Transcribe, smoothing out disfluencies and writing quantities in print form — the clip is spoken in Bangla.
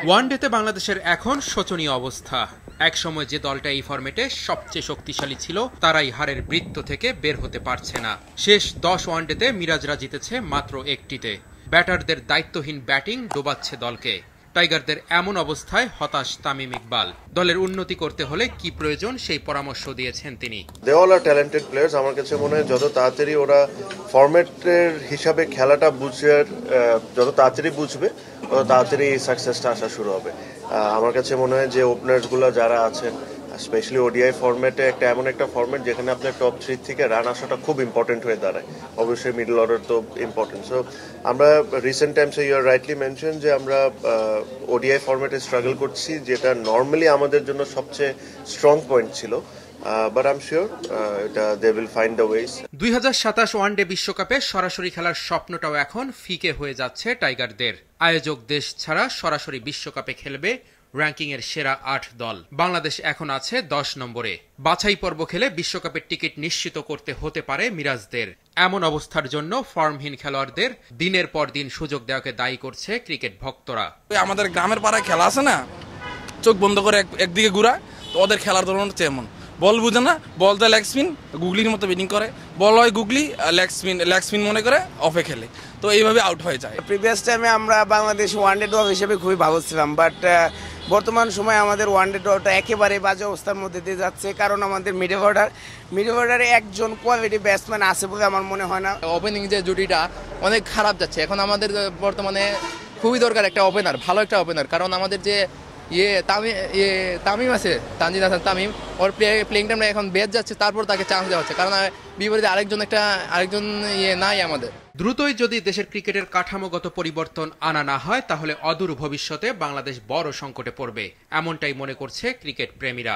ওয়ানডেতে বাংলাদেশের এখন শোচনীয় অবস্থা। একসময় যে দলটা এই ফরম্যাটে সবচেয়ে শক্তিশালী ছিল তারাই হারের বৃত্ত থেকে বের হতে পারছে না। শেষ 10 ওয়ানডেতে মিরাজরা জিতেছে মাত্র একটিতে। ব্যাটারদের দায়িত্বহীন ব্যাটিং ডোবাচ্ছে দলকে। টাইগারদের এমন অবস্থায় হতাশ তামিম ইকবাল। দলের উন্নতি করতে হলে কি প্রয়োজন সেই পরামর্শ দিয়েছেন তিনি। They all are talented players. আমার কাছে মনে হয় যত তাড়াতাড়ি ওরা ফরম্যাটের হিসাবে খেলাটা যত তাড়াতাড়ি বুঝবে তত তাড়াতাড়ি সাকসেসটা আসা শুরু হবে। আমার কাছে মনে হয় যে ওপেনার্সগুলো যারা আছেন স্পেশালি ওডিআই ফরম্যাটে এমন একটা ফরম্যাট যেখানে আপনার টপ 3 থেকে রান আসাটা খুব ইম্পর্টেন্ট হয়ে দাঁড়ায়। অবশ্যই মিডল অর্ডার তো ইম্পর্টেন্ট। সো আমরা রিসেন্ট টাইমসে ইউ আর রাইটলি মেনশন যে আমরা ওডিআই ফরম্যাটে স্ট্রাগল করছি, যেটা নর্মালি আমাদের জন্য সবচেয়ে স্ট্রং পয়েন্ট ছিল। But I am sure they will find the ways. 2027 one day বিশ্বকাপে সরাসরি খেলার স্বপ্নটাও এখন ফিকে হয়ে যাচ্ছে টাইগারদের। আয়োজক দেশ ছাড়া সরাসরি বিশ্বকাপে খেলবে র্যাঙ্কিং এর সেরা 8 দল। বাংলাদেশ এখন আছে 10 নম্বরে। বাছাই পর্ব খেলে বিশ্বকাপের টিকিট নিশ্চিত করতে হতে পারে মিরাজদের। এমন অবস্থার জন্য ফর্মহীন খেলোয়াড়দের দিনের পর দিন সুযোগ দেওয়াকে দায়ী করছে ক্রিকেট ভক্তরা। আমাদের গ্রামের পাড়ায় খেলা আছে না, চোখ বন্ধ করে একদিকে ঘুরা, তো ওদের খেলার ধরন হচ্ছে এমন। বল বুঝে না, বল দেয় লেগ স্পিন, গুগলির মতো ব্যাটিং করে, বল হয় গুগলি, লেগ স্পিন মনে করে অফে খেলে, তো এইভাবে আউট হয়ে যায়। প্রিভিয়াস টাইমে আমরা বাংলাদেশ ওয়ানডে দল হিসেবে খুবই ভালো ছিলাম, বাট বর্তমান সময়ে আমাদের ওয়ানডে দলটা একেবারে বাজে অবস্থার মধ্যে দিয়ে যাচ্ছে। কারণ আমাদের মিডল অর্ডারে একজন কোয়ালিটি ব্যাটসম্যান আছে বলে আমার মনে হয় না। ওপেনিং যে জুটিটা অনেক খারাপ যাচ্ছে। এখন আমাদের বর্তমানে খুবই দরকার একটা ওপেনার, ভালো একটা ওপেনার। কারণ আমাদের যে তামিম আছে, তানজিদ হাসান তামিম, ওর প্লেইং টাইমটা এখন বেদ যাচ্ছে, তারপর তাকে চান্স দেওয়া হচ্ছে। কারণ বিপরীতে আরেকজন নাই আমাদের। দ্রুতই যদি দেশের ক্রিকেটের কাঠামোগত পরিবর্তন আনা না হয় তাহলে অদূর ভবিষ্যতে বাংলাদেশ বড় সংকটে পড়বে, এমনটাই মনে করছে ক্রিকেট প্রেমীরা।